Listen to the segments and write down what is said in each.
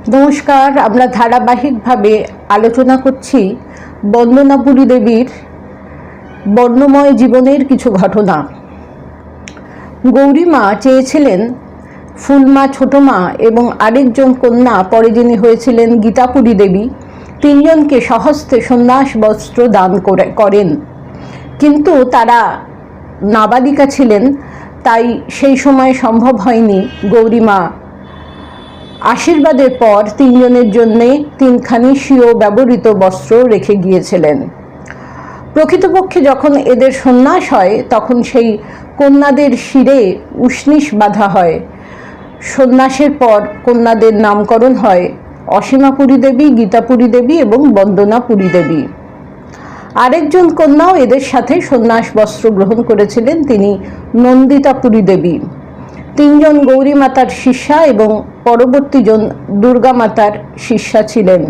নমস্কার, আমরা ধারাবাহিকভাবে আলোচনা করছি বন্দনাপুরী দেবীর বর্ণময় জীবনের কিছু ঘটনা। গৌরীমা চেয়েছিলেন ফুলমা, ছোট মা এবং আরেকজন কন্যা, পরে যিনি হয়েছিলেন গীতাপুরী দেবী, তিনজনকে স্বহস্তে সন্ন্যাস বস্ত্র দান করেন। কিন্তু তারা নাবালিকা ছিলেন, তাই সেই সময় সম্ভব হয়নি। গৌরীমা আশীর্বাদের পর তিনজনের জন্যে তিনখানি স্বীয় ব্যবহৃত বস্ত্র রেখে গিয়েছিলেন। প্রকৃতপক্ষে যখন এদের সন্ন্যাস হয় তখন সেই কন্যাদের শিরে উষ্ণিস বাঁধা হয়। সন্ন্যাসের পর কন্যাদের নামকরণ হয় অসীমাপুরী দেবী, গীতাপুরী দেবী এবং বন্দনাপুরী দেবী। আরেকজন কন্যাও এদের সাথে সন্ন্যাস বস্ত্র গ্রহণ করেছিলেন, তিনি নন্দিতাপুরী দেবী। তিনজন গৌরী মাতার শিষ্যা এবং পরবর্তীজন দুর্গা মাতার শিষ্যা ছিলেন।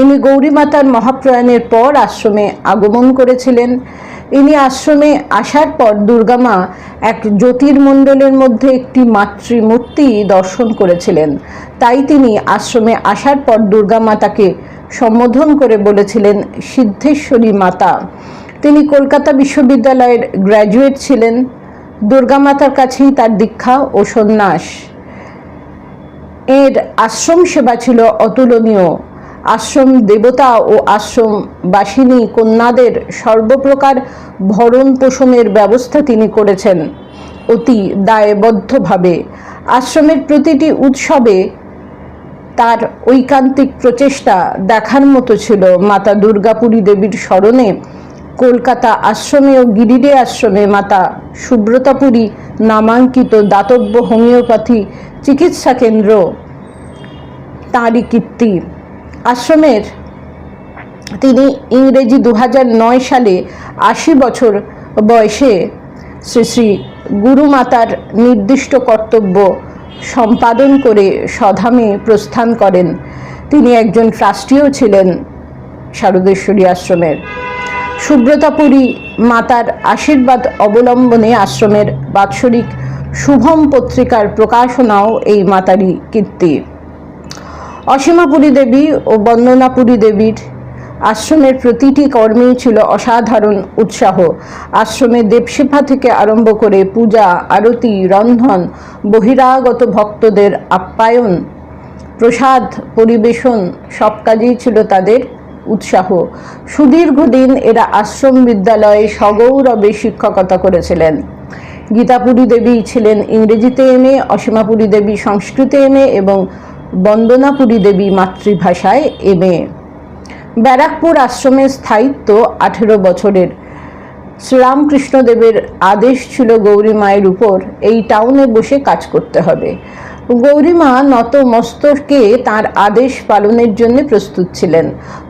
ইনি গৌরী মাতার মহাপ্রয়াণের পর আশ্রমে আগমন করেছিলেন। ইনি আশ্রমে আসার পর দুর্গা মা এক জ্যোতির্মণ্ডলের মধ্যে একটি মাতৃমূর্তি দর্শন করেছিলেন। তাই তিনি আশ্রমে আসার পর দুর্গা মাতাকে সম্বোধন করে বলেছিলেন সিদ্ধেশ্বরী মাতা। তিনি কলকাতা বিশ্ববিদ্যালয়ের গ্র্যাজুয়েট ছিলেন। দুর্গা মাতার কাছেই তার দীক্ষা ও সন্ন্যাস। এর আশ্রম সেবা ছিল অতুলনীয়। আশ্রম দেবতা ও আশ্রম বাসিনী কন্যাদের সর্বপ্রকার ভরণ পোষণের ব্যবস্থা তিনি করেছেন অতি দায়বদ্ধভাবে। আশ্রমের প্রতিটি উৎসবে তার ঐকান্তিক প্রচেষ্টা দেখার মতো ছিল। মাতা দুর্গাপুরী দেবীর স্মরণে কলকাতা আশ্রমে ও গিরিডি আশ্রমে মাতা সুব্রতাপুরী নামাঙ্কিত দাতব্য হোমিওপ্যাথি চিকিৎসা কেন্দ্র তাঁরই কীর্তি। আশ্রমের তিনি ইংরেজি 2009 সালে 80 বছর বয়সে শ্রী শ্রী গুরুমাতার নির্দিষ্ট কর্তব্য সম্পাদন করে স্বধামে প্রস্থান করেন। তিনি একজন ট্রাস্টিও ছিলেন শারদেশ্বরী আশ্রমের। সুব্রতাপুরী মাতার আশীর্বাদ অবলম্বনে আশ্রমের বাৎসরিক শুভম পত্রিকার প্রকাশনাও এই মাতারই কীর্তি। অসীমাপুরী দেবী ও বন্দনাপুরী দেবীর আশ্রমের প্রতিটি কর্মেই ছিল অসাধারণ উৎসাহ। আশ্রমে দেবসেবা থেকে আরম্ভ করে পূজা, আরতি, রন্ধন, বহিরাগত ভক্তদের আপ্যায়ন, প্রসাদ পরিবেশন, সব কাজেই ছিল তাদের উৎসাহ। সুদীর্ঘদিন এরা আশ্রম বিদ্যালয়ে সগৌরবে শিক্ষকতা করেছিলেন। গীতাপুরী দেবী ছিলেন ইংরেজিতে এমএ, অসীমাপুরী দেবী সংস্কৃতে এমএ এবং বন্দনাপুরী দেবী মাতৃভাষায় এমএ। ব্যারাকপুর আশ্রমের স্থায়িত্ব 18 বছরের। শ্রীরামকৃষ্ণদেবের আদেশ ছিল গৌরী মায়ের উপর এই টাউনে বসে কাজ করতে হবে। গৌরীমা নত মস্তকে তাঁর আদেশ পালনের জন্য প্রস্তুত ছিলেন।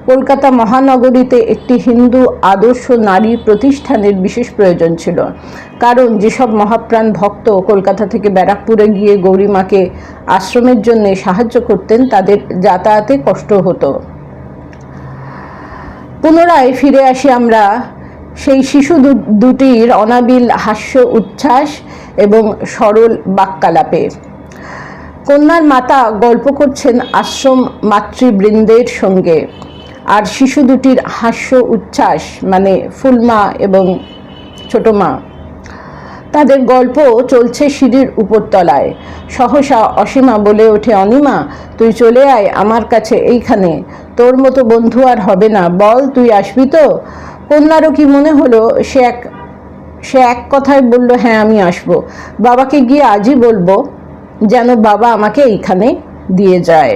কলকাতা মহানগরীতে একটি হিন্দু আদর্শ নারী প্রতিষ্ঠানের বিশেষ প্রয়োজন ছিল, কারণ যেসব মহাপ্রাণ ভক্ত কলকাতা থেকে ব্যারাকপুরে গিয়ে গৌরীমাকে আশ্রমের জন্য সাহায্য করতেন তাদের যাতায়াতে কষ্ট হতো। পুনরায় ফিরে আসি আমরা সেই শিশু দুটির অনাবিল হাস্য উচ্ছ্বাস এবং সরল বাক্যালাপে। কন্যার মাতা গল্প করছেন আশ্রম মাতৃবৃন্দের সঙ্গে, আর শিশু দুটির হাস্য উচ্ছ্বাস মানে ফুলমা এবং ছোট মা, তাদের গল্প চলছে সিঁড়ির উপরতলায়। সহসা অসীমা বলে ওঠে, অনিমা, তুই চলে আয় আমার কাছে এইখানে, তোর মতো বন্ধু আর হবে না, বল তুই আসবি তো? কন্যারও কি মনে হলো সে এক কথায় বলল, হ্যাঁ আমি আসবো, বাবাকে গিয়ে আজই বলবো যেন বাবা আমাকে এইখানে দিয়ে যায়।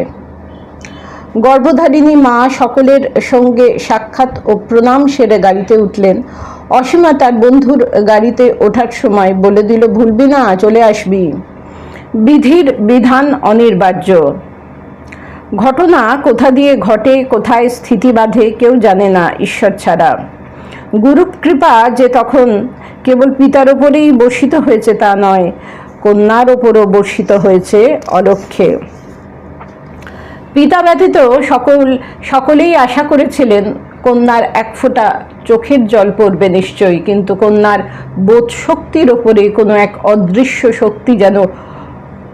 গর্ভধারিণী মা সকলের সঙ্গে সাক্ষাৎ ও প্রণাম সেরে গাড়িতে উঠলেন। অসীমা তার বন্ধুর গাড়িতে ওঠার সময় বলে দিল, ভুলবি না, চলে আসবি। বিধির বিধান অনিবার্য। ঘটনা কোথা দিয়ে ঘটে, কোথায় স্থিতি বাঁধে কেউ জানে না ঈশ্বর ছাড়া। গুরু কৃপা যে তখন কেবল পিতার ওপরেই বর্ষিত হয়েছে তা নয়, কন্যার ওপরও বর্ষিত হয়েছে অলক্ষ্যে। পিতা ব্যতীত সকলেই আশা করেছিলেন কন্যার এক ফোঁটা চোখের জল পড়বে নিশ্চয়ই, কিন্তু কন্যার বোধ শক্তির ওপরে কোনো এক অদৃশ্য শক্তি যেন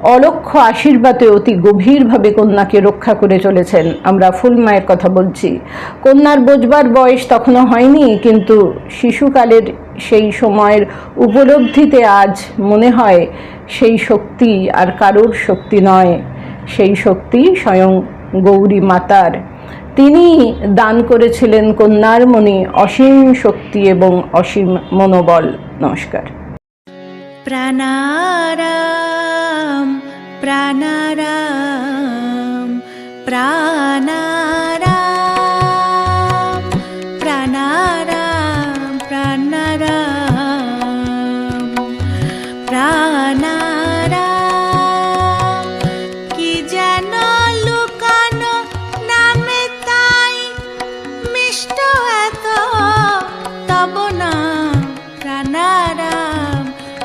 অলক্ষ্য আশীর্বাদে অতি গভীরভাবে কন্যাকে রক্ষা করে চলেছেন। আমরা ফুলমায়ের কথা বলছি। কন্যার বোঝবার বয়স তখনও হয়নি, কিন্তু শিশুকালের সেই সময়ের উপলব্ধিতে আজ মনে হয় সেই শক্তি আর কারোর শক্তি নয়, সেই শক্তি স্বয়ং গৌরী মাতার। তিনি দান করেছিলেন কন্যার মনে অসীম শক্তি এবং অসীম মনোবল। নমস্কার। প্রাণারাম প্রাণারাম প্রাণারাম প্রাণারাম প্রাণারাম প্রাণারাম কি যেন লুকানো নামে তাই মিষ্ট এত তব নাম প্রাণারাম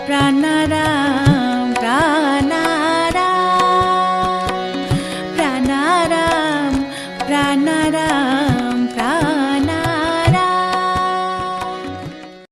প্রাণারাম প্রাণারাম প্রাণারাম প্রাণারাম